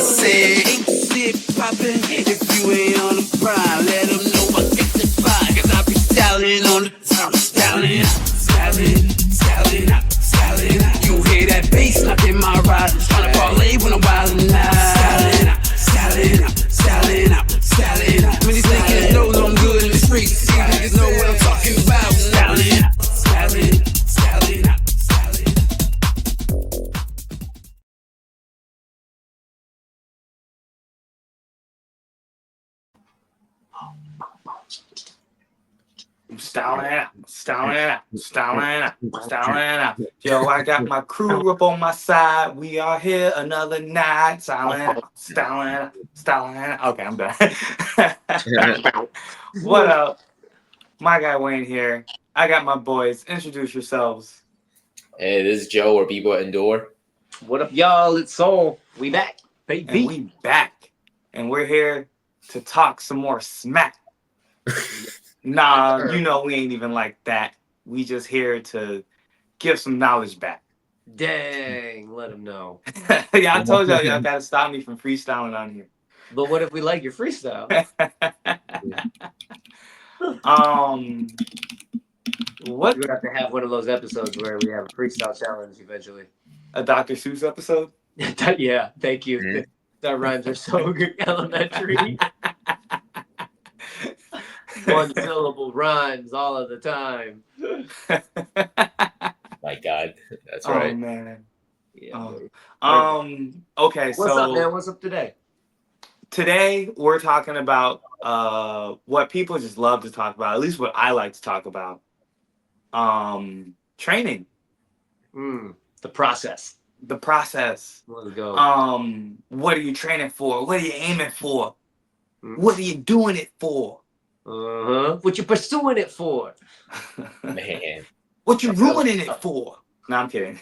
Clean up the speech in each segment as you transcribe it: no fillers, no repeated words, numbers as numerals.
said, ain't shit poppin'. If you ain't on the prime, let them know I get the vibe. Cause I be styling on the top, styling, styling, styling, styling. You hear that bass knocking my ride. Tryna parlay when I'm wildin' out. Styling, styling, styling, styling. Many niggas know I'm good in the streets. These niggas know what I'm talking about. Styling, styling, styling, styling. Stylin. Yo, I got my crew up on my side. We are here another night. Stylin. Okay, I'm done. What up? My guy Wayne here. I got my boys. Introduce yourselves. Hey, this is Joe, or people at Ndure. What up, y'all? It's Seoul. We back, And baby. we back. And we're here to talk some more smack. Nah, you know we ain't even like that. We just here to give some knowledge back. Dang, let them know. Yeah, I told y'all gotta stop me from freestyling on here. But what if we like your freestyle? What? We're gonna have to have one of those episodes where we have a freestyle challenge eventually. A Dr. Seuss episode? Yeah, thank you. Mhm. That rhymes are so good. Elementary. One syllable rhymes all of the time. My God, that's Oh right. man. Yeah. Okay, What's up, man? so What's up today? today we're talking about what people just love to talk about, at least what I like to talk about. Training. The process. The process. Let's go. What are you training for? What are you aiming for? Mm. What are you doing it for? What you pursuing it for? Man. What you ruining it for? No, I'm kidding.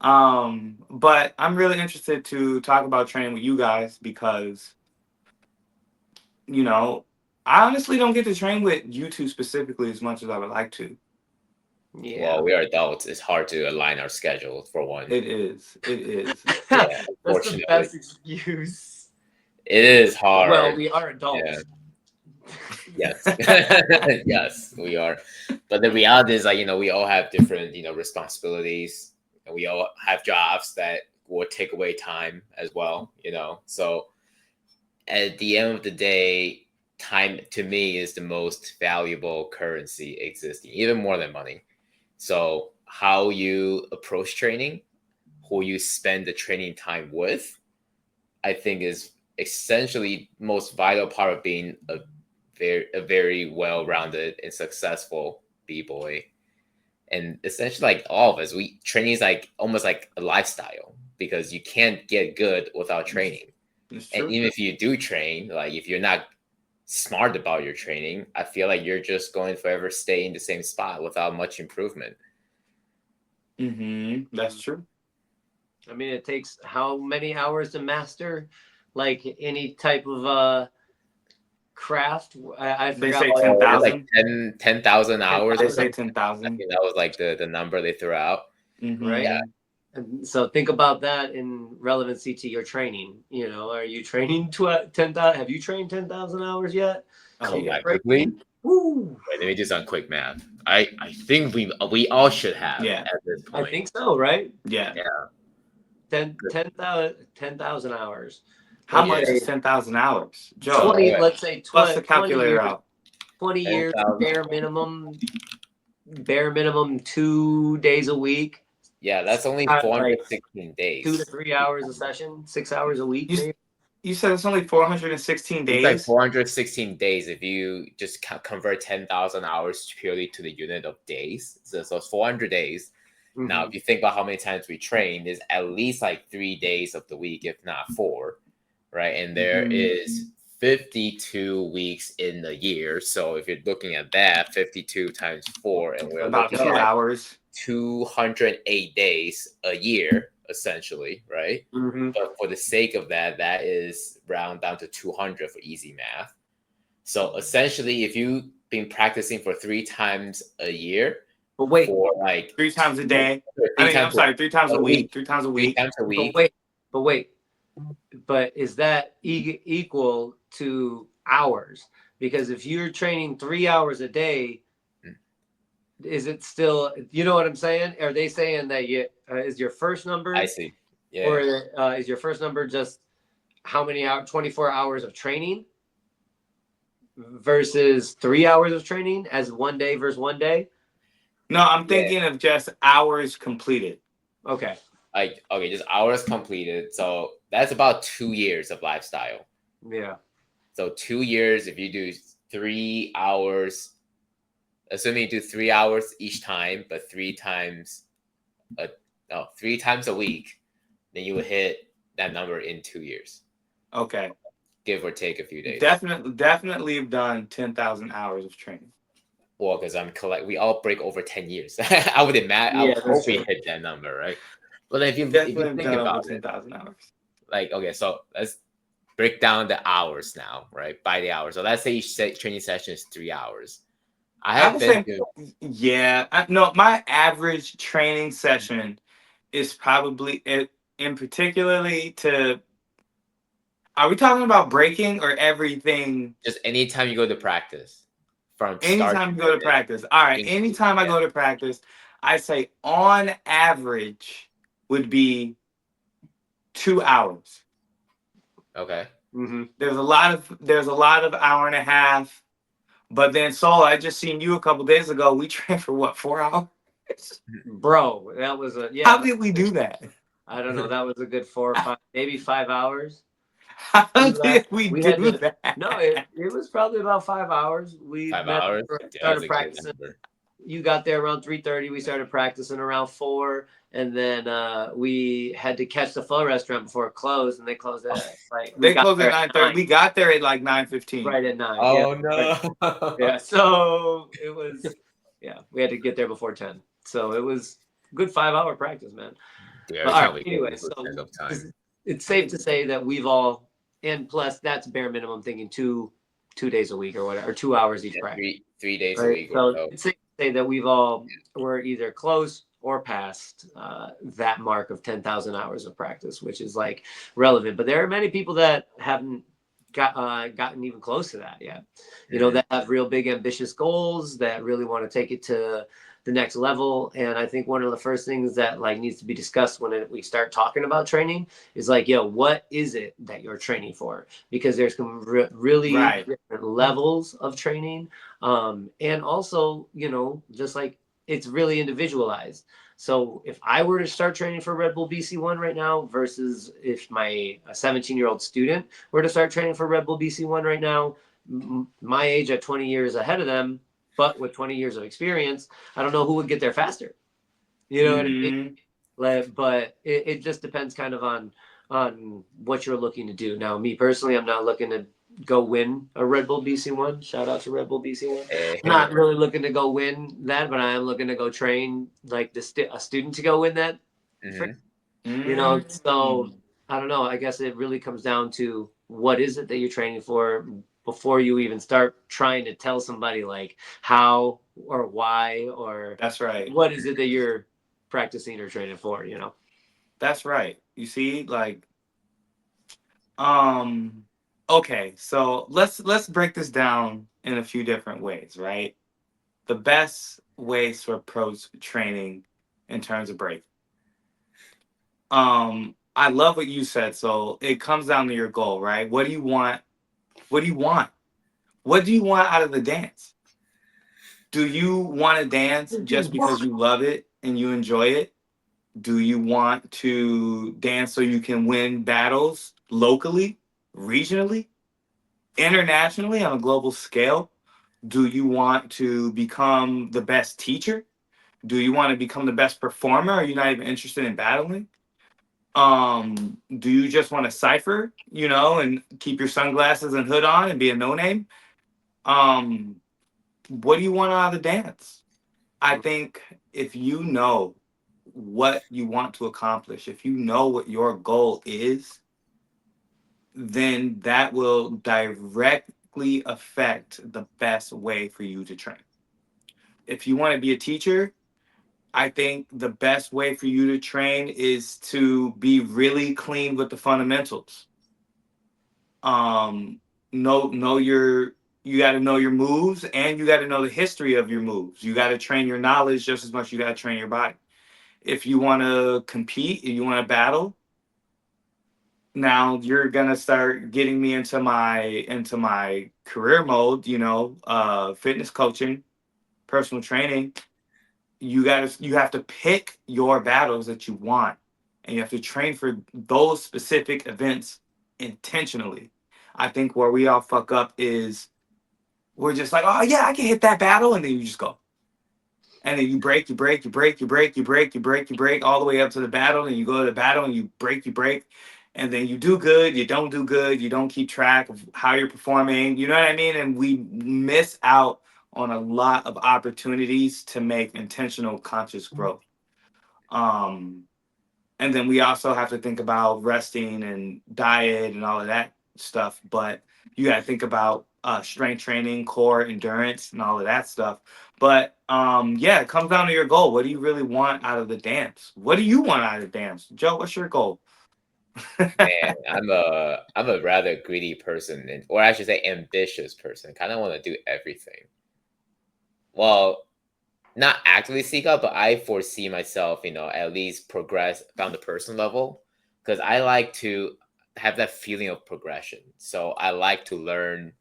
But I'm really interested to talk about training with you guys because, you know, I honestly don't get to train with you two specifically as much as I would like to. Yeah. Well, we are adults. It's hard to align our schedule, for one. It is. It is. Yeah, That's the unfortunately. best excuse. It is hard. Well, we are adults. Yeah. Yes. Yes, we are. But the reality is, like, we all have different, responsibilities, and we all have jobs that will take away time as well, So at the end of the day, time to me is the most valuable currency existing, even more than money. So how you approach training, who you spend the training time with, I think is essentially most vital part of being a very well-rounded and successful b-boy. And essentially, like all of us, training is like almost like a lifestyle, because you can't get good without training. And even if you do train, like if you're not smart about your training, I feel like you're just going to forever stay in the same spot without much improvement. That's true. I mean, it takes how many hours to master, like any type of craft? I They forgot. say what- 10,000. Like 10,000 hours. They or say something. 10,000. I think that was like the number they threw out. Right. Yeah. And so think about that in relevancy to your training. Are you training 10,000? Have you trained 10,000 hours yet? Oh, yeah. Collectively. Woo. Wait, let me do some quick math. I think we all should have Yeah. at this point. I think so, right? Yeah. 10,000 hours. How Okay. much is 10,000 hours? Joe, 20, let's say bust the 20 calculator years, out. 20 years 10,000. bare minimum 2 days a week. Yeah, that's only Like 416 days. 2 to 3 hours a session, 6 hours a week. Maybe. You said it's only 416 days? It's like 416 days if you just convert 10,000 hours purely to the unit of days. So it's 400 days. Mm-hmm. Now, if you think about how many times we train, there's at least like 3 days of the week, if not 4, right? And there is 52 weeks in the year. So if you're looking at that, 52 times 4, and we're about looking 2 at hours. 208 days a year, essentially, right? Mm-hmm. But for the sake of that is round down to 200 for easy math. So essentially, if you've been practicing for 3 times a year, But wait, for like 3 times a day. I three mean, I'm times sorry, 3 times a a week. week. 3 times a Three week. times a but week. wait, but wait. But is that equal to hours? Because if you're training 3 hours a day, Mm. is it still? You know what I'm saying? Are they saying that is your first number, I see. Yeah. or is your first number just how many hours? 24 hours of training versus 3 hours of training as one day versus one day? No, I'm Yeah. thinking of just hours completed. Okay. Like, okay, just hours completed. So that's about 2 years of lifestyle. Yeah. So 2 years, if you do 3 hours, assuming you do 3 hours each time, but three times a week, then you will hit that number in 2 years, Okay. give or take a few days. Definitely have done 10,000 hours of training. Well, because we all break over 10 years. I would imagine. I Yeah, would that's hope we true. hit that number, right? But if you Definitely have think done over about it, 10,000 hours. like, okay, so let's break down the hours now, right? By the hour. So let's say each training session is 3 hours. I I have would been say, to yeah. No, my average training session is probably in particularly to. Are we talking about breaking or everything? just anytime you go to practice, from start Anytime to you go to finish. practice. All right. in- Anytime I Yeah. go to practice, I say on average would be 2 hours. Okay. Mm-hmm. There's a lot of hour and a half. But then Saul, I just seen you a couple days ago. We trained for what, 4 hours? Bro, that was How did we do that? I don't know. That was a good 4 or 5, maybe 5 hours. How We did left. we We had do to. that? No, it was probably about 5 hours. We 5 hours. That was started a good practicing. number. You got there around 3:30. We started practicing around 4, and then we had to catch the pho restaurant before it closed, and they closed at like we They got closed at there at 9:30. 9, We got there at like 9:15. right at 9. Yeah, Oh no. yeah. So it was, yeah, we had to get there before 10. So it was good 5 hour practice, man. Dude, But every all time right, we go, anyway, we lose so track of time. it's safe to say that we've all, and plus that's bare minimum thinking 2 days a week or whatever, or 2 hours each Yeah, practice, three days a right? week or So so. it's safe to say that we've all were either close or past that mark of 10,000 hours of practice, which is like relevant. But there are many people that haven't gotten even close to that yet. You know, that have real big ambitious goals that really want to take it to the next level. And I think one of the first things that like needs to be discussed when we start talking about training is like, yo, what is it that you're training for? Because there's some really Right. different levels of training, and also, you know, just like it's really individualized. So if I were to start training for Red Bull BC1 right now versus if my 17-year-old student were to start training for Red Bull BC1 right now, my age at 20 years ahead of them, but with 20 years of experience, I don't know who would get there faster. You know what I mean? Mhm. Like, but it just depends kind of on what you're looking to do. Now, me personally, I'm not looking to go win a Red Bull BC1. Shout out to Red Bull BC1. I'm not really looking to go win that, but I am looking to go train like a student to go win that. Mhm. You know, so Mhm. I don't know. I guess it really comes down to what is it that you're training for before you even start trying to tell somebody like how or why or That's right. what is it that you're practicing or training for, you know? That's right. You see, like, um, okay, so let's break this down in a few different ways, right? The best ways to approach training in terms of break. I love what you said. So it comes down to your goal, right? What do you want? What do you want? What do you want out of the dance? Do you want to dance just because you love it and you enjoy it? Do you want to dance so you can win battles locally, regionally, internationally on a global scale? Do you want to become the best teacher? Do you want to become the best performer? Are you not even interested in battling? Do you just want to cipher, and keep your sunglasses and hood on and be a no name? Um, what do you want out of the dance? I think if you know what you want to accomplish, if you know what your goal is, then that will directly affect the best way for you to train. If you want to be a teacher, I think the best way for you to train is to be really clean with the fundamentals. Um, know your you got to know your moves, and you got to know the history of your moves. You got to train your knowledge just as much as you got to train your body. If you want to compete, if you want to battle, now you're gonna start getting me into my career mode. Fitness coaching, personal training. You have to pick your battles that you want, and you have to train for those specific events intentionally. I think where we all fuck up is we're just like, oh yeah, I can hit that battle, and then you just go. And then you break, you break, you break, you break, you break, you break, you break, all the way up to the battle, and you go to the battle and you break, and then you do good, you don't do good, you don't keep track of how you're performing. You know what I mean? And we miss out on a lot of opportunities to make intentional conscious growth. Um, and then we also have to think about resting and diet and all of that stuff. But you got to think about strength training, core endurance, and all of that stuff. But yeah, it comes down to your goal. What do you really want out of the dance? What do you want out of the dance, Joe? What's your goal? Man, I'm a rather greedy person, or I should say ambitious person. Kind of want to do everything. Well, not actively seek out, but I foresee myself, at least progress on the personal level, because I like to have that feeling of progression. So I like to learn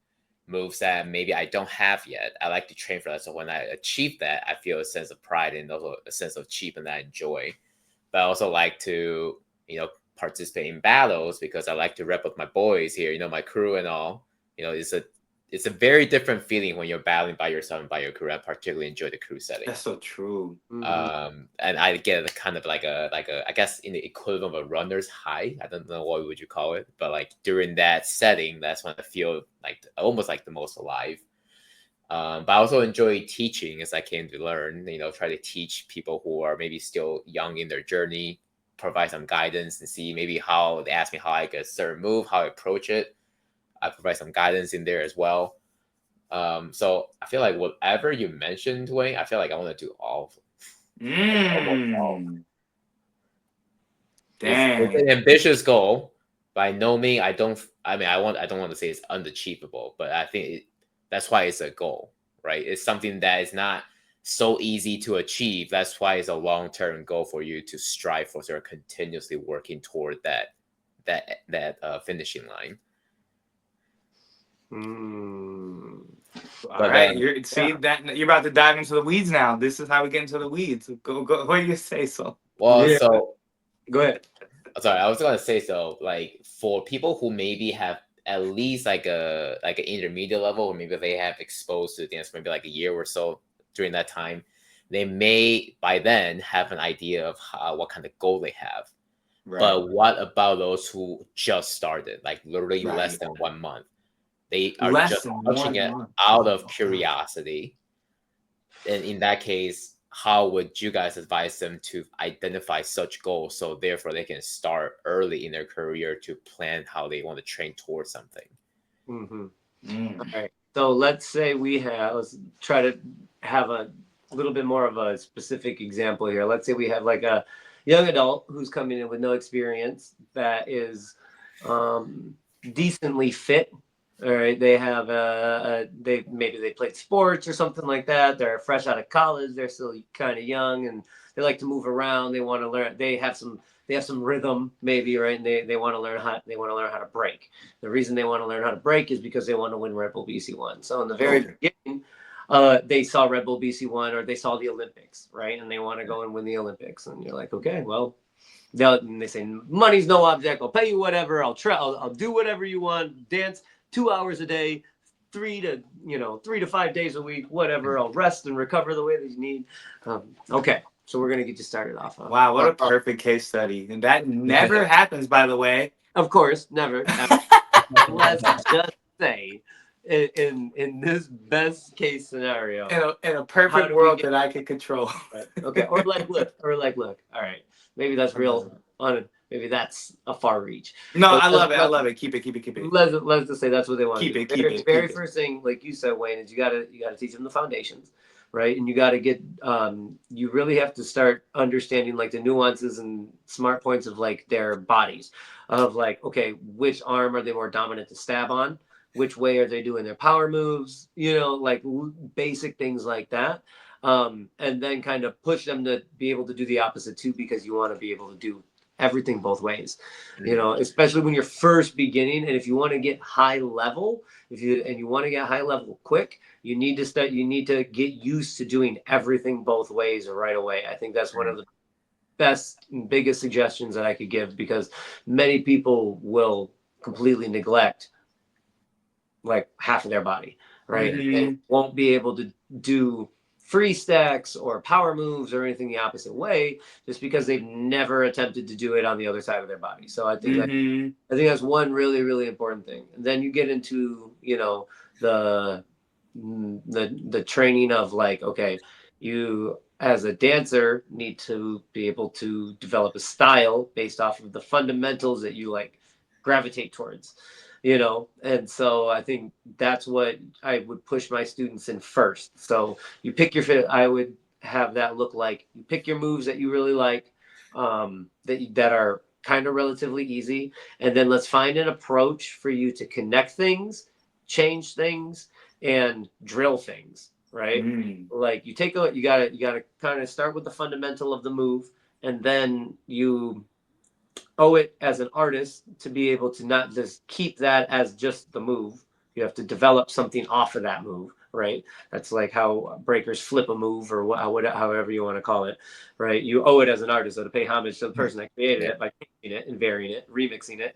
moves that maybe I don't have yet. I like to train for that. So when I achieve that, I feel a sense of pride and also a sense of achievement that I enjoy. But I also like to, participate in battles because I like to rep with my boys here, my crew and all. It's a very different feeling when you're battling by yourself and by your crew. I particularly enjoy the crew setting. That's so true. And I get a kind of like a I guess in the equivalent of a runner's high. I don't know what would you call it, but like during that setting, that's when I feel like almost like the most alive. But I also enjoy teaching as I came to learn. Try to teach people who are maybe still young in their journey, provide some guidance and see maybe how they ask me how I get a certain move, how I approach it. I provide some guidance in there as well. So I feel like whatever you mentioned, Dwayne, I feel like I want to do all of them. Almost all. It's Dang. an ambitious goal. By no means, I don't want to say it's unachievable, but I think that's why it's a goal, right? It's something that is not so easy to achieve. That's why it's a long-term goal for you to strive for, sort of continuously working toward that finishing line. All right, you're about to dive into the weeds now. This is how we get into the weeds. Go. What do you say? So well, Yeah. so Go ahead. sorry, I was gonna say, so like for people who maybe have at least like an intermediate level, or maybe they have exposed to dance for maybe like a year or so during that time, they may by then have an idea of what kind of goal they have. right. But what about those who just started, like literally Right. less than 1 month? They are Less just than approaching 1 it month. out of curiosity. And in that case, how would you guys advise them to identify such goals so therefore they can start early in their career to plan how they want to train towards something? All right. So let's try to have a little bit more of a specific example here. Let's say we have like a young adult who's coming in with no experience that is decently fit. All right, they have they played sports or something like that. They're fresh out of college. They're still kind of young and they like to move around. They want to learn. They have some rhythm maybe, right? And they want to learn how to break. The reason they want to learn how to break is because they want to win Red Bull BC1. So in the very beginning, they saw Red Bull BC1 or they saw the Olympics, right? And they want to go and win the Olympics. And you're like, okay, well, they say money's no object. I'll pay you whatever. I'll do whatever you want. Dance 2 hours a day, 3 to 5 days a week, whatever. I'll rest and recover the way that you need. Okay, so we're gonna get you started off. Wow, what a perfect case study, and that never happens, by the way. Of course, never. Let's just say, in this best case scenario, In a perfect world that I could control. Right. Okay, or like look. All right, maybe that's real. Maybe that's a far reach. No, But I love it. Keep it. Let's just say that's what they want. Keep to do. it, keep it, Very keep it. first thing, like you said, Wayne, is you gotta teach them the foundations. right? And you got to get you really have to start understanding like the nuances and smart points of like their bodies, of like, okay, which arm are they more dominant to stab on, which way are they doing their power moves, you know, like basic things like that. And then kind of push them to be able to do the opposite too, because you want to be able to do everything both ways, you know, especially when you're first beginning. And if you want to get high level, if you and you want to get high level quick, you need to get used to doing everything both ways right away. I think that's one of the best and biggest suggestions that I could give, because many people will completely neglect like half of their body, right? And they Mm-hmm. won't be able to do free stacks or power moves or anything the opposite way, just because they've never attempted to do it on the other side of their body. So Mm-hmm. I think that's one really, really important thing. And then you get into, you know, the the training of like, okay, you as a dancer need to be able to develop a style based off of the fundamentals that you like gravitate towards, you know. And so I think that's what I would push my students in first. So you pick your fit. I would have that look like you pick your moves that you really like, that are kind of relatively easy, and then let's find an approach for you to connect things, change things, and drill things, right? Mm. Like you gotta kind of start with the fundamental of the move, and then you owe it as an artist to be able to not just keep that as just the move. You have to develop something off of that move, right? That's like how breakers flip a move, or however you want to call it, right? You owe it as an artist, so to pay homage to the person that created Yeah. it by changing it and varying it, remixing it,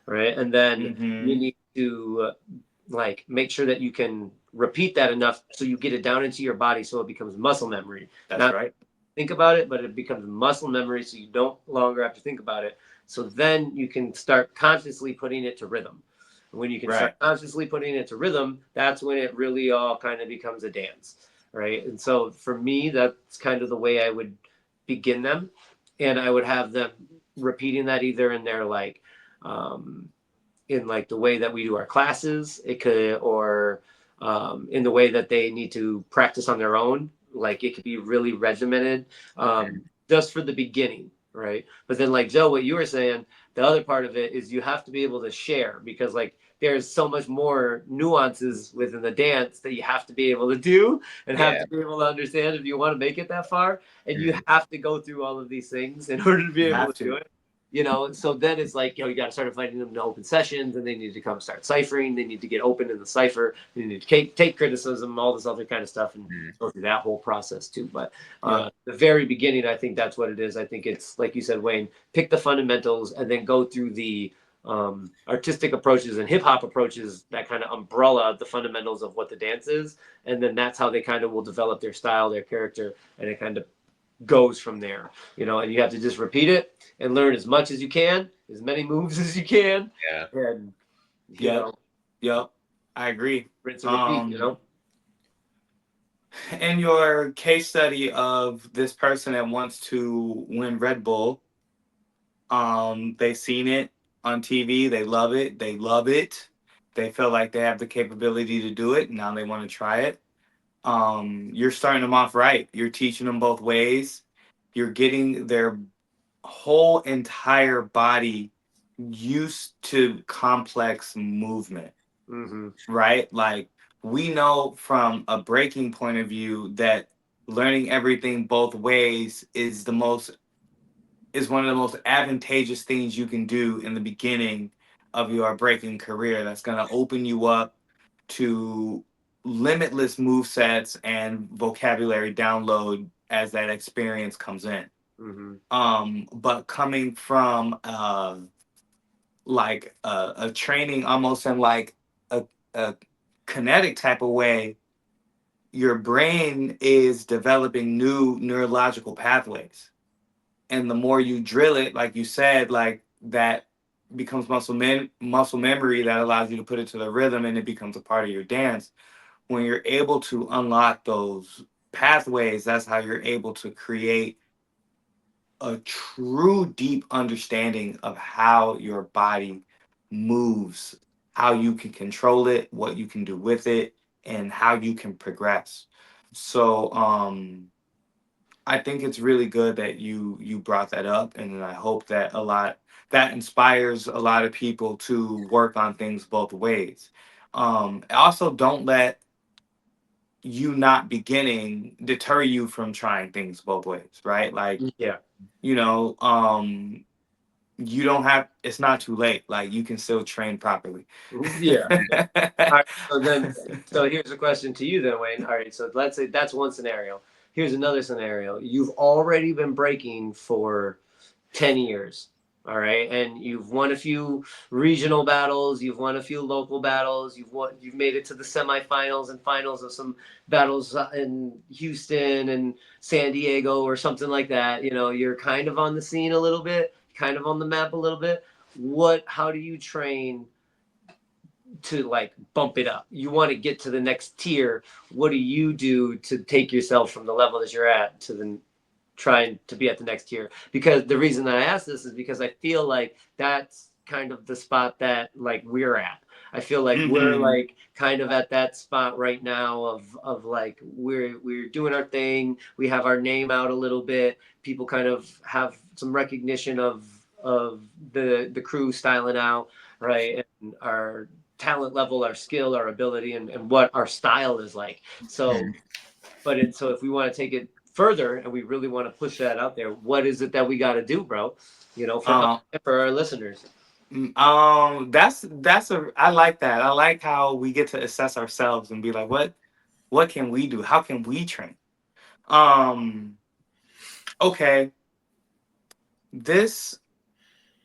right? And then you Mm-hmm. need to like make sure that you can repeat that enough so you get it down into your body so it becomes muscle memory. That's Not right. think about it, but it becomes muscle memory, so you don't longer have to think about it. So then you can start consciously putting it to rhythm. And when you can start Right. consciously putting it to rhythm, that's when it really all kind of becomes a dance, right? And so for me, that's kind of the way I would begin them, and I would have them repeating that either in their like in like the way that we do our classes, it could, or in the way that they need to practice on their own. Like it could be really regimented, just for the beginning, right? But then, like Joe, what you were saying, the other part of it is you have to be able to share, because like there's so much more nuances within the dance that you have to be able to do and have Yeah. to be able to understand if you want to make it that far. And you Mm. have to go through all of these things in order to be You able have to do to. it, you know. So then it's like, you know, you got to start inviting them to open sessions, and they need to come start ciphering, they need to get open in the cipher, they need to take criticism, all this other kind of stuff, and Mm. go through that whole process too. But Yep. the very beginning, I think that's what it is. I think it's like you said, Wayne, pick the fundamentals and then go through the artistic approaches and hip hop approaches that kind of umbrella the fundamentals of what the dance is, and then that's how they kind of will develop their style, their character, and it kind of goes from there, you know. And you have to just repeat it and learn as much as you can, as many moves as you can, Yeah. and you Yep. know, Yep. I agree. rinse and repeat, you Um, know. in your case study of this person that wants to win Red Bull, they seen it on TV, they love it, they love it. They feel like they have the capability to do it. Now they want to try it. You're starting them off right. You're teaching them both ways. You're getting their whole entire body used to complex movement, Mm-hmm. right? Like we know from a breaking point of view that learning everything both ways is one of the most advantageous things you can do in the beginning of your breaking career. That's going to open you up to limitless move sets and vocabulary download as that experience comes in. Mm-hmm. But coming from like a training almost in like a kinetic type of way, your brain is developing new neurological pathways, and the more you drill it, like you said, like that becomes muscle memory that allows you to put it to the rhythm, and it becomes a part of your dance. When you're able to unlock those pathways, that's how you're able to create a true deep understanding of how your body moves, how you can control it, what you can do with it, and how you can progress. So I think it's really good that you brought that up, and I hope that that inspires a lot of people to work on things both ways. Also, don't let you not beginning deter you from trying things both ways, right? Like, Yeah. you know, you don't have, it's not too late. Like, you can still train properly. Yeah. All right. So here's a question to you then, Wayne. All right. So let's say that's one scenario. Here's another scenario. You've already been breaking for 10 years. All right. And you've won a few regional battles. You've won a few local battles. You've made it to the semifinals and finals of some battles in Houston and San Diego or something like that. You know, you're kind of on the scene a little bit, kind of on the map a little bit. How do you train to like bump it up? You want to get to the next tier. What do you do to take yourself from the level that you're at to the trying to be at the next tier? Because the reason that I ask this is because I feel like that's kind of the spot that like we're at. I feel like we're Hmm. like kind of at that spot right now of like we're doing our thing. We have our name out a little bit. People kind of have some recognition of the crew styling out, right? And our talent level, our skill, our ability, and what our style is like. So so if we want to take it further and we really want to push that out there, what is it that we got to do, bro? You know, for us um, and for our listeners. that's I like that. I like how we get to assess ourselves and be like, what can we do? How can we train? Um, okay, this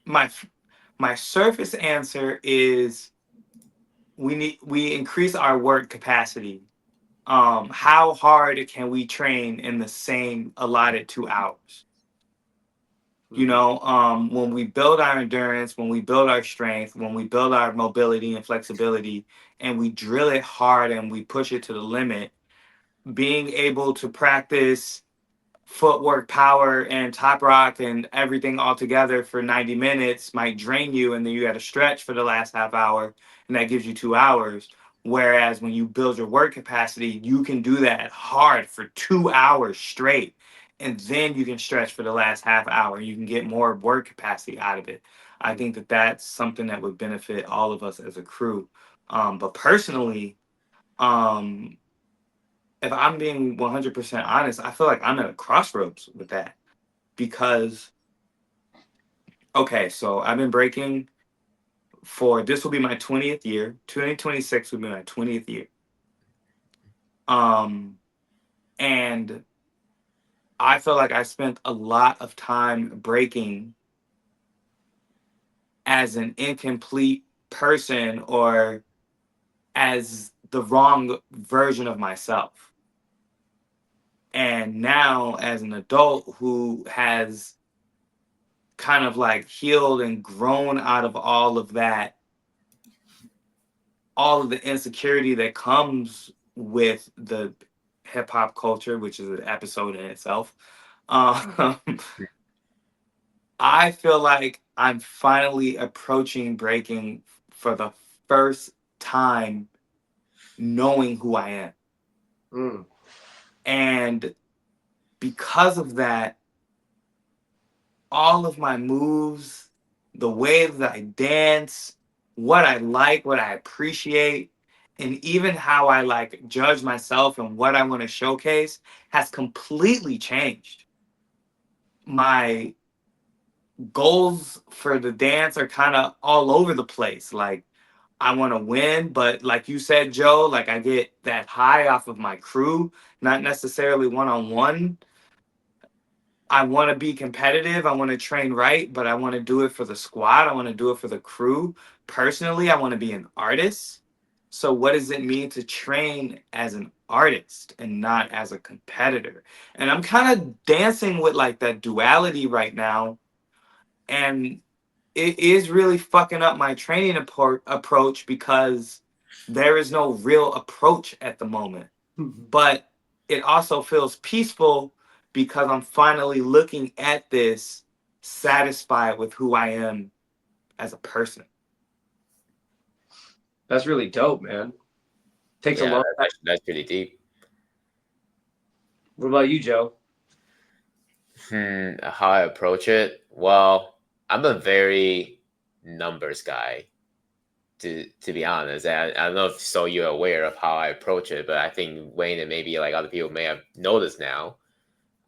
my my surface answer is we increase our work capacity. How hard can we train in the same allotted 2 hours? You Mm-hmm. know, when we build our endurance, when we build our strength, when we build our mobility and flexibility, and we drill it hard and we push it to the limit, being able to practice footwork, power, and top rock and everything all together for 90 minutes might drain you, and then you got to stretch for the last half hour, and that gives you 2 hours. Whereas when you build your work capacity, you can do that hard for 2 hours straight, and then you can stretch for the last half hour. You can get more work capacity out of it. I think that that's something that would benefit all of us as a crew. But personally, um, if I'm being 100% honest, I feel like I'm at a crossroads with that because, okay, so I've been breaking for this will be my 20th year. 2026 will be my 20th year. Um, and I feel like I spent a lot of time breaking as an incomplete person or as the wrong version of myself. And now, as an adult who has kind of like healed and grown out of all of that, all of the insecurity that comes with the hip hop culture, which is an episode in itself. Um, I feel like I'm finally approaching breaking for the first time, knowing who I am. Mm. And because of that, all of my moves, the way that I dance, what I like, what I appreciate, and even how I like judge myself and what I want to showcase has completely changed. My goals for the dance are kind of all over the place. Like, I want to win, but like you said, Joe, like I get that high off of my crew, not necessarily one on one. I want to be competitive. I want to train right, but I want to do it for the squad. I want to do it for the crew. Personally, I want to be an artist. So, what does it mean to train as an artist and not as a competitor? And I'm kind of dancing with like that duality right now. And it is really fucking up my training approach because there is no real approach at the moment, but it also feels peaceful because I'm finally looking at this satisfied with who I am as a person. That's really dope, man. Takes a Yeah, long time. that's pretty deep. What about you, Joe? How I approach it? Well, I'm a very numbers guy, to be honest. And I don't know if so you're aware of how I approach it, but I think Wayne and maybe like other people may have noticed now.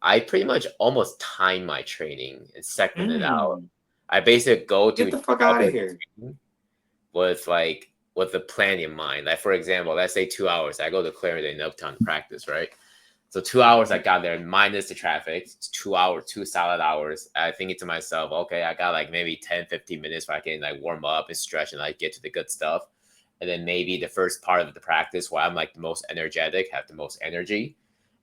I pretty much almost time my training and segment it out. I basically go Get to the fuck all out the of here. training with the plan in mind. Like for example, let's say 2 hours, I go to Clarendon in Uptown to practice, right? So 2 hours I got there minus the traffic. It's 2 hours, two solid hours. I thinking to myself, okay, I got like maybe 10, 15 minutes where I can like warm up and stretch and like get to the good stuff. And then maybe the first part of the practice where I'm like the most energetic, have the most energy.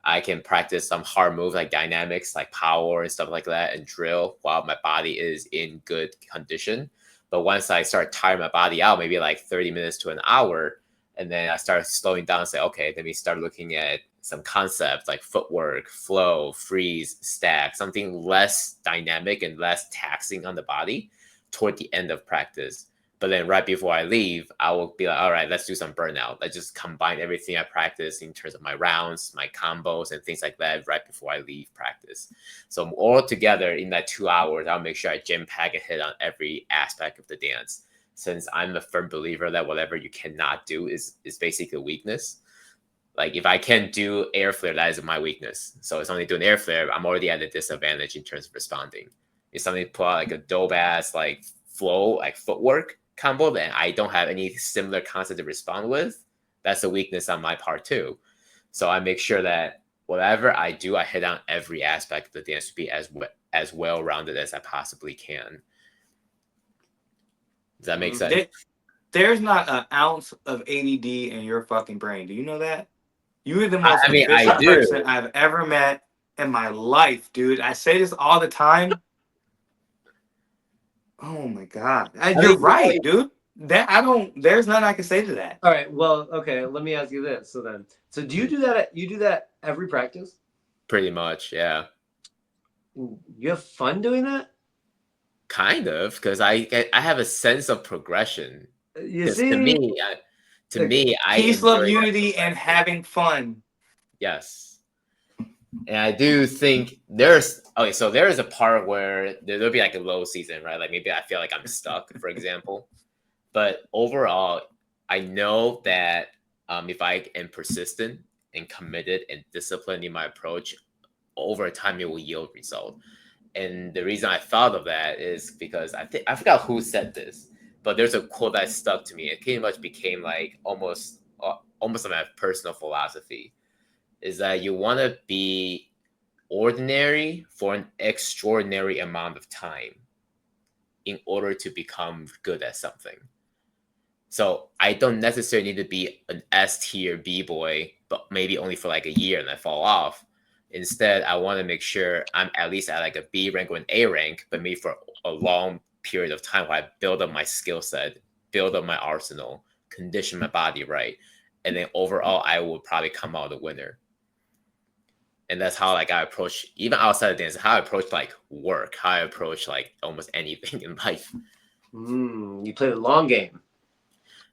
I can practice some hard moves like dynamics, like power and stuff like that, and drill while my body is in good condition. But once I start tiring my body out, maybe like 30 minutes to an hour, and then I start slowing down and say, okay, let me start looking at some concepts like footwork, flow, freeze, stack, something less dynamic and less taxing on the body toward the end of practice. But then right before I leave, I will be like, all right, let's do some burnout. Let's just combine everything I practice in terms of my rounds, my combos, and things like that right before I leave practice. So all together in that 2 hours, I'll make sure I jam pack and hit on every aspect of the dance. Since I'm a firm believer that whatever you cannot do is basically a weakness. Like if I can't do air flare, that is my weakness. So it's only doing air flare, I'm already at a disadvantage in terms of responding. If somebody pull out like a dope ass like flow, like footwork combo that I don't have any similar concept to respond with, that's a weakness on my part too. So I make sure that whatever I do, I hit on every aspect of the dance to be as well rounded as I possibly can. Does that make sense? There's not an ounce of ADD in your fucking brain. Do you know that? You are the most I mean, I efficient do. person I've ever met in my life, dude. I say this all the time. Oh my god, you're right, dude. That I don't. There's nothing I can say to that. All right. Well, okay. Let me ask you this. So do you do that? You do that every practice? Pretty much, yeah. You have fun doing that? Kind of, because I have a sense of progression. You Because see, to me, I Peace, love, enjoy that unity, and progression. having fun. Yes. And I do think there's okay, so there is a part where there'll be like a low season, right? Like maybe I feel like I'm stuck, for example. But overall, I know that if I am persistent and committed and disciplined in my approach, over time it will yield result. And the reason I thought of that is because I forgot who said this, but there's a quote that stuck to me. It pretty much became like almost my personal philosophy. Is that you want to be ordinary for an extraordinary amount of time in order to become good at something. So I don't necessarily need to be an S tier B boy, but maybe only for like a year and I fall off. Instead, I want to make sure I'm at least at like a B rank or an A rank, but maybe for a long period of time where I build up my skill set, build up my arsenal, condition my body right. And then overall, I will probably come out a winner. And that's how like I approach even outside of dance, how I approach like work, how I approach like almost anything in life. you play the long game.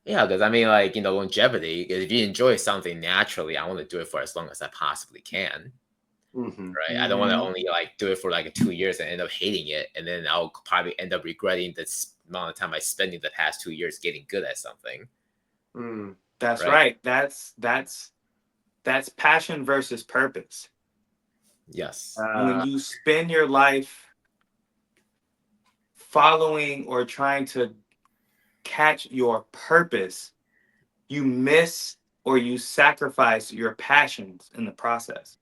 Yeah, because I mean, like longevity. If you enjoy something naturally, I want to do it for as long as I possibly can. Right? I don't want to only like do it for like 2 years and end up hating it, and then I'll probably end up regretting the amount of time I spent in the past 2 years getting good at something. That's right. That's passion versus purpose. Yes. When you spend your life following or trying to catch your purpose, you miss or you sacrifice your passions in the process.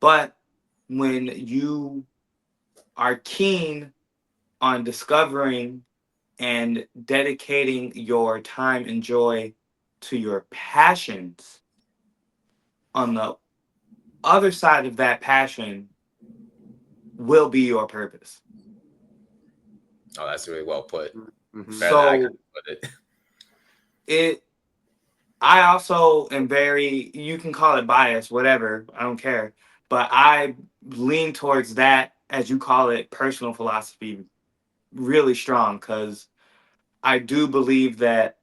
But when you are keen on discovering and dedicating your time and joy to your passions, on the other side of that passion will be your purpose. Oh, that's really well put. So I also am very, you can call it bias, whatever, I don't care. But I lean towards that, as you call it, personal philosophy really strong, because I do believe that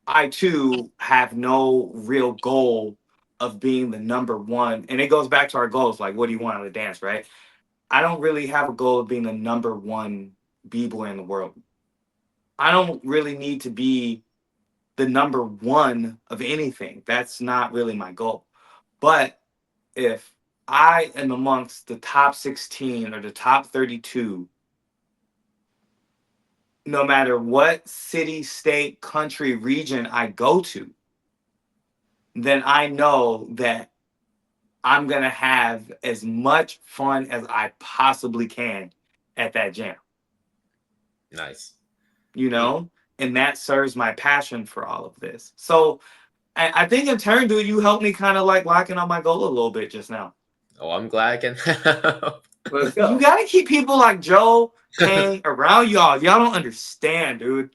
I too have no real goal of being the number one, and it goes back to our goals, like what do you want out of dance, right? I don't really have a goal of being the number one b-boy in the world. I don't really need to be the number one of anything. That's not really my goal. But if I am amongst the top 16 or the top 32, no matter what city, state, country, region I go to, then I know that I'm going to have as much fun as I possibly can at that jam, Nice. you know? And that serves my passion for all of this. So I think in turn, dude, you helped me kind of like locking on my goal a little bit just now. Oh, I'm glad I can help. Let's go. You got to keep people like Joe Kang around y'all. Y'all don't understand, dude.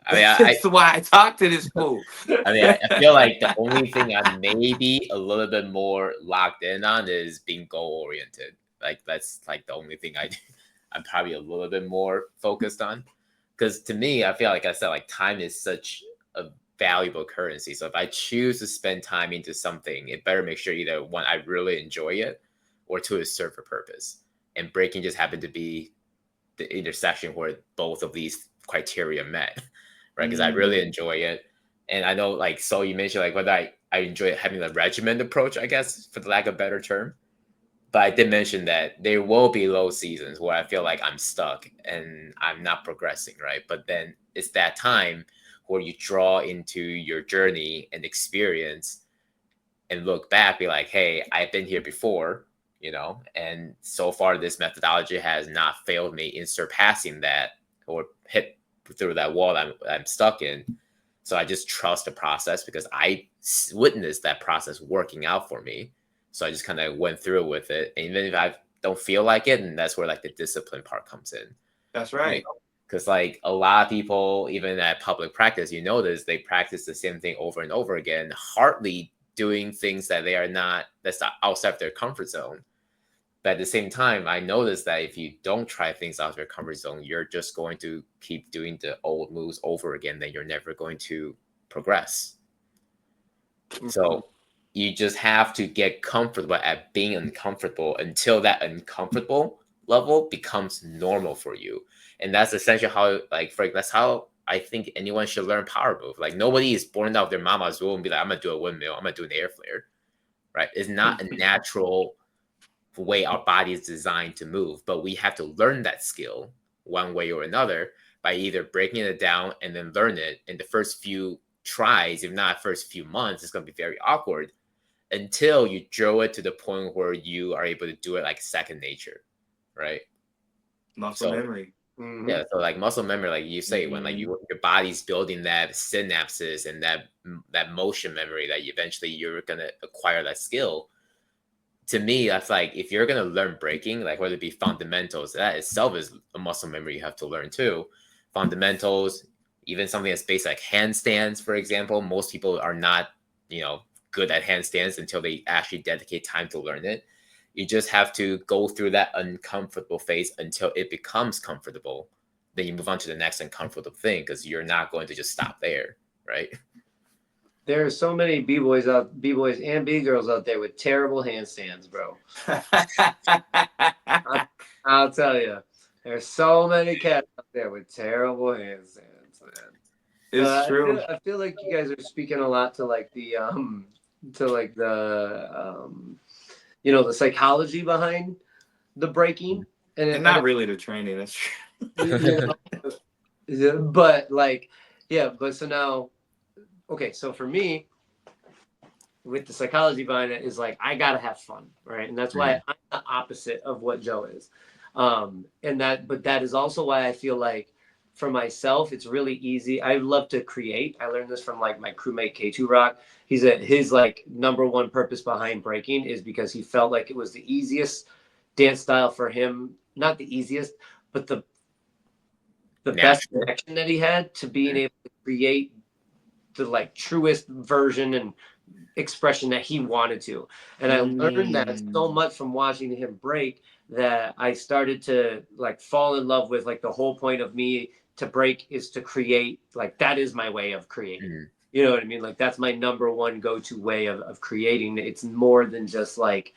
I mean, That's why I talk to this fool. I feel like the only thing I'm maybe a little bit more locked in on is being goal oriented. Like that's like the only thing I'm probably a little bit more focused on. Because to me, I feel like I said, like time is such a valuable currency. So if I choose to spend time into something, it better make sure either one, I really enjoy it, or two, it serve a purpose. And breaking just happened to be the intersection where both of these criteria met, right? Because I really enjoy it. And I know, like, so you mentioned, like, whether I enjoy having the regiment approach, I guess, for the lack of a better term. But I did mention that there will be low seasons where I feel like I'm stuck and I'm not progressing, right? But then it's that time where you draw into your journey and experience and look back, be like, hey, I've been here before, and so far this methodology has not failed me in surpassing that or hit through that wall I'm stuck in. So I just trust the process because I witnessed that process working out for me. So I just kind of went through with it. And even if I don't feel like it, and that's where like the discipline part comes in. That's right. Because like a lot of people, even at public practice, you notice they practice the same thing over and over again, hardly doing things that that's not outside of their comfort zone. But at the same time, I noticed that if you don't try things out of your comfort zone, you're just going to keep doing the old moves over again. Then you're never going to progress. So you just have to get comfortable at being uncomfortable until that uncomfortable level becomes normal for you. And that's essentially how, like, that's how I think anyone should learn power move. Like, nobody is born out of their mama's womb and be like, I'm going to do a windmill, I'm going to do an air flare, right? It's not a natural way our body is designed to move, but we have to learn that skill one way or another by either breaking it down and then learn it in the first few tries. If not first few months, it's going to be very awkward until you draw it to the point where you are able to do it like second nature, right? Muscle memory. Yeah, so like muscle memory, like you say, when like your body's building that synapses and that motion memory that eventually you're gonna acquire that skill. To me, that's like if you're gonna learn breaking, like whether it be fundamentals, that itself is a muscle memory you have to learn too. Fundamentals, even something that's based like handstands, for example. Most people are not, good at handstands until they actually dedicate time to learn it. You just have to go through that uncomfortable phase until it becomes comfortable. Then you move on to the next uncomfortable thing because you're not going to just stop there, right? There are so many b-boys and b-girls out there with terrible handstands, bro. I'll tell you, there's so many cats out there with terrible handstands, man. It's true. I feel like you guys are speaking a lot to like the the psychology behind the breaking, and not really the training. That's true. But like, yeah. But so now, okay. So for me, with the psychology behind it, is like I gotta have fun, right? And that's why I'm the opposite of what Joe is. But that is also why I feel like for myself, it's really easy. I love to create. I learned this from like my crewmate K2 Rock. His like number one purpose behind breaking is because he felt like it was the easiest dance style for him. Not the easiest, but the best connection that he had to being able to create the like truest version and expression that he wanted to. And I learned that so much from watching him break that I started to like fall in love with like the whole point of me to break is to create. Like that is my way of creating. You know what I mean? Like that's my number one go-to way of creating. It's more than just like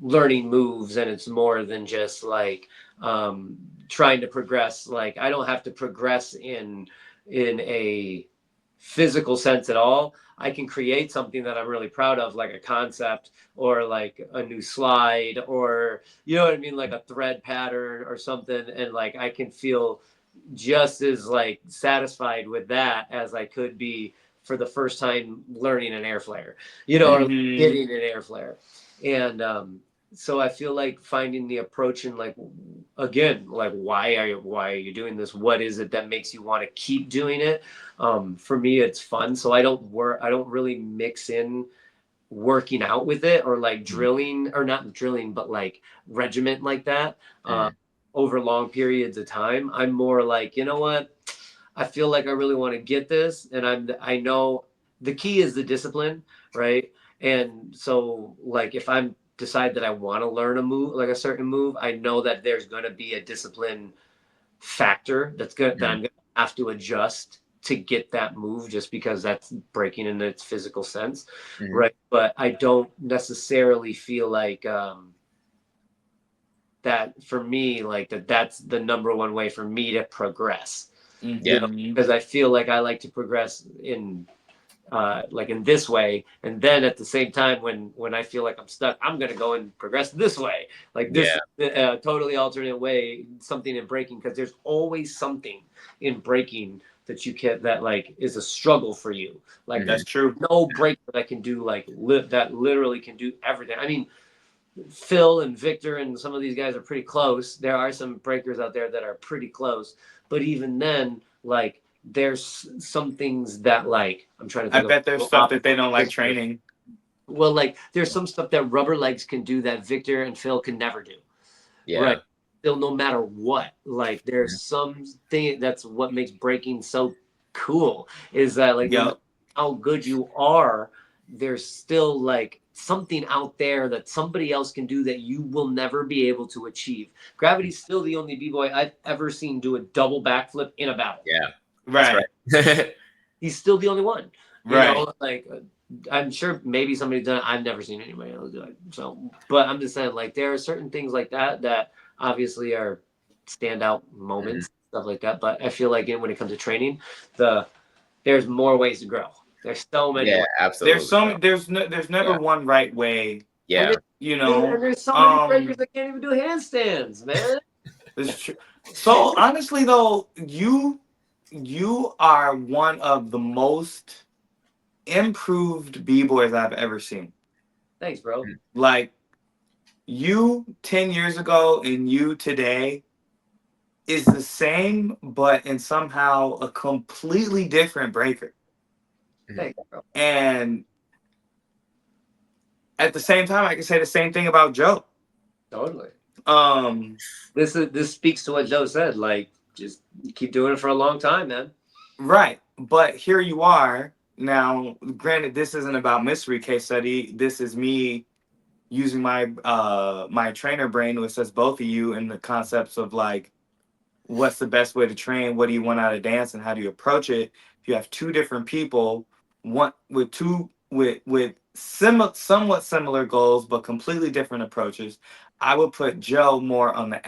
learning moves, and it's more than just like trying to progress. Like I don't have to progress in a physical sense at all. I can create something that I'm really proud of, like a concept or like a new slide or you know what I mean, like a thread pattern or something, and like I can feel just as like satisfied with that as I could be for the first time learning an air flare, you know, or Mm-hmm. getting an air flare. And so I feel like finding the approach and like again, like why are you doing this? What is it that makes you want to keep doing it? For me, it's fun, so I don't really mix in working out with it or like drilling or not drilling but like regiment like that Mm. over long periods of time. I'm more like, you know what, I feel like I really want to get this, and I know the key is the discipline, right? And so like if I'm decide that I want to learn a move, like a certain move, I know that there's going to be a discipline factor that I'm Mm. going to have to adjust to get that move, just because that's breaking in its physical sense, Mhm. right? But I don't necessarily feel like that for me, like that's the number one way for me to progress, you Yeah. know, Mm-hmm. because I feel like I like to progress in like in this way, and then at the same time when I feel like I'm stuck, I'm gonna go and progress this way, like this Yeah. totally alternate way, something in breaking, because there's always something in breaking that you can that like is a struggle for you. Like Mhm. That's there's true. no breaker that can do like that literally can do everything. I mean, Phil and Victor and some of these guys are pretty close. There are some breakers out there that are pretty close, but even then, like there's some things that like I'm trying to I think of bet there's stuff that opposite they don't like Victor. training. Well, like there's some stuff that rubber legs can do that Victor and Phil can never do. Right. Yeah. Still, no matter what, like Mhm. there's something that's what makes breaking so cool, is that like no matter Yo, how good you are, there's still like something out there that somebody else can do that you will never be able to achieve. Gravity's still the only b-boy I've ever seen do a double backflip in a battle. Yeah. That's right, right. He's still the only one. You right. know, like I'm sure maybe somebody's done it. I've never seen anybody else do it. So, but I'm just saying, like there are certain things like that that obviously are standout Mhm. moments, stuff like that. But I feel like when it comes to training, the there's more ways to grow. There's so many Yeah, ways, There's absolutely, bro. there's never Yeah. one right way, and Yeah. there's, you dude, know. and there's so many breakers that can't even do handstands, man. It's true. So honestly though, you are one of the most improved b-boys I've ever seen. Thanks, bro. Mhm. Like you 10 years ago and you today is the same, but in somehow a completely different breaker. Mhm. Thanks, bro. And at the same time, I can say the same thing about Joe. Totally. Um, This speaks to what Joe said. Like, just keep doing it for a long time, man. right. But here you are now. Granted, this isn't about mystery case study. This is me using my trainer brain to assess both of you in the concepts of like what's the best way to train, what do you want out of dance, and how do you approach it. If you have two different people, one with two with somewhat similar goals but completely different approaches, I would put Joe more on the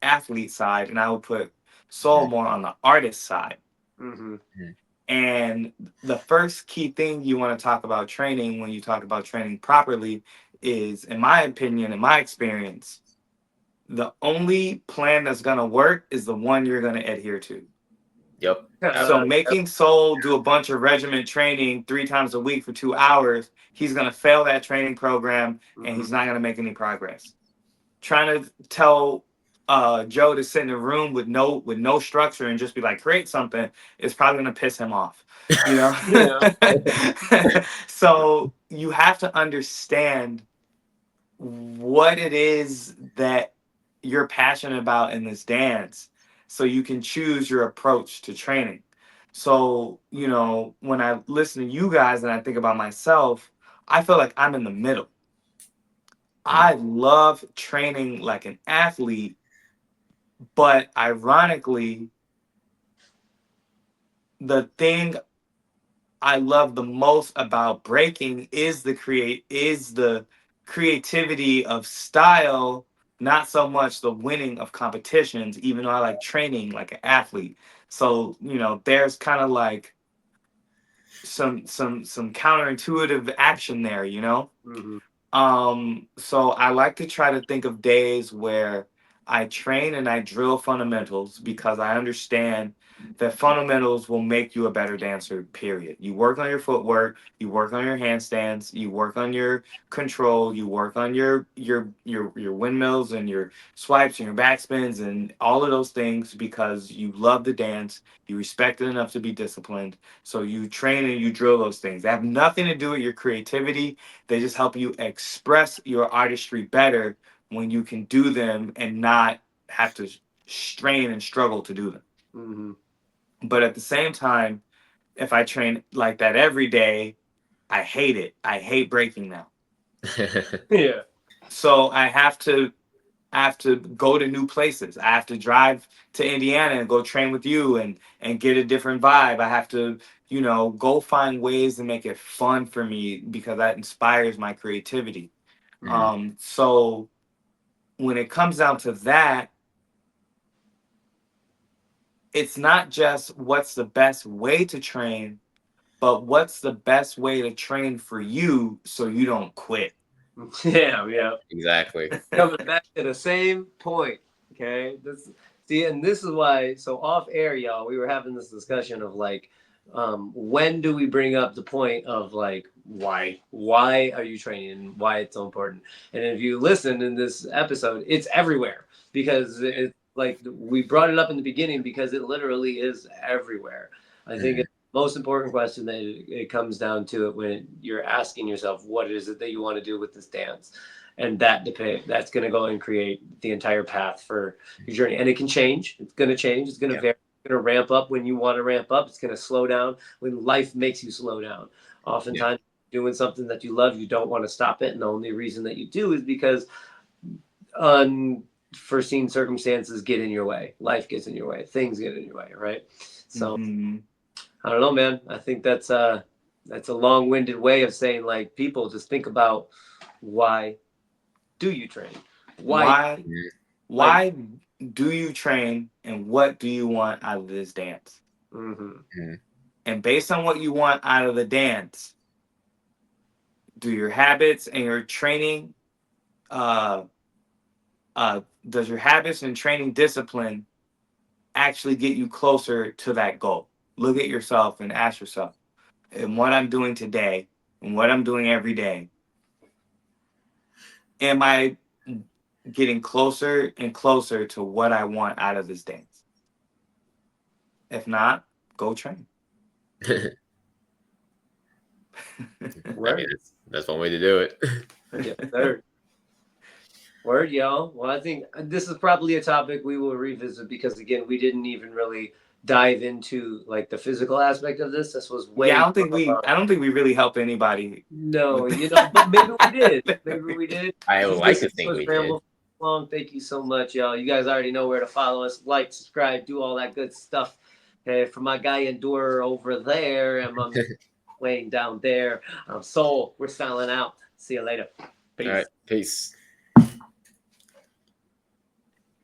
athlete side, and I would put Soul Mhm. more on the artist side. Mm-hmm. Mhm. And the first key thing you want to talk about training when you talk about training properly is, in my opinion, in my experience, the only plan that's going to work is the one you're going to adhere to. Yep. So Absolutely. making Soul do a bunch of regiment training 3 times a week for 2 hours, he's going to fail that training program and Mm-hmm. he's not going to make any progress. Trying to tell Joe to sit in a room with no structure and just be like create something is probably going to piss him off, you know. Yeah. So you have to understand what it is that you're passionate about in this dance so you can choose your approach to training. So, when I listen to you guys and I think about myself, I feel like I'm in the middle. Mhm. I love training like an athlete, but ironically, the thing I love the most about breaking is the creativity of style, not so much the winning of competitions, even though I like training like an athlete. So, there's kind of like some counterintuitive action there, Mhm. So I like to try to think of days where I train and I drill fundamentals because I understand that fundamentals will make you a better dancer, period. You work on your footwork, you work on your handstands, you work on your control, you work on your windmills and your swipes and your backspins and all of those things because you love the dance, you respect it enough to be disciplined. So you train and you drill those things. They have nothing to do with your creativity. They just help you express your artistry better when you can do them and not have to strain and struggle to do them. Mhm. But at the same time, if I train like that every day, I hate it. I hate breaking now. Yeah. So I have to go to new places. I have to drive to Indiana and go train with you and get a different vibe. I have to, go find ways to make it fun for me because that inspires my creativity. Mhm. So when it comes down to that, it's not just what's the best way to train, but what's the best way to train for you so you don't quit. Yeah, yeah. Exactly. Coming back to the same point. Okay. And this is why, so off air, y'all, we were having this discussion of like, when do we bring up the point of like why are you training and why it's so important? And if you listen in this episode, it's everywhere because it's like we brought it up in the beginning because it literally is everywhere. I think Mhm. it's the most important question that it comes down to it when you're asking yourself what is it that you want to do with this dance, and that's going to go and create the entire path for your journey. And it can change. It's going to change. It's going to Yeah. vary. It's going to ramp up when you want to ramp up. It's going to slow down when life makes you slow down. Yeah. Oftentimes, doing something that you love, you don't want to stop it, and the only reason that you do is because unforeseen circumstances get in your way. Life gets in your way. Things get in your way. Right. So Hmm. I don't know, man. I think that's a long-winded way of saying like people just think about why do you train? Why Why Mhm. like why do you train and what do you want out of this dance? mhm. Mhm. And based on what you want out of the dance, do your habits and your training uh does your habits and training discipline actually get you closer to that goal? Look at yourself and ask yourself, and what I'm doing today and what I'm doing every day, am I getting closer and closer to what I want out of this dance? If not, go train. I mean, Word. that's one way to do it. Yes, sir. Word, y'all. Well, I think this is probably a topic we will revisit because again, we didn't even really dive into like the physical aspect of this. This was Yeah, way more of a I don't think we really helped anybody no, with but maybe we did. Maybe that. we did. I If would you like to listen to think us we did. ramble for long, thank you so much, y'all. You guys already know where to follow us, like, subscribe, do all that good stuff. Okay, for my guy Ndure over there and my man Wayne down there. I'm Soul. We're styling out. See you later. All Peace. right. Peace.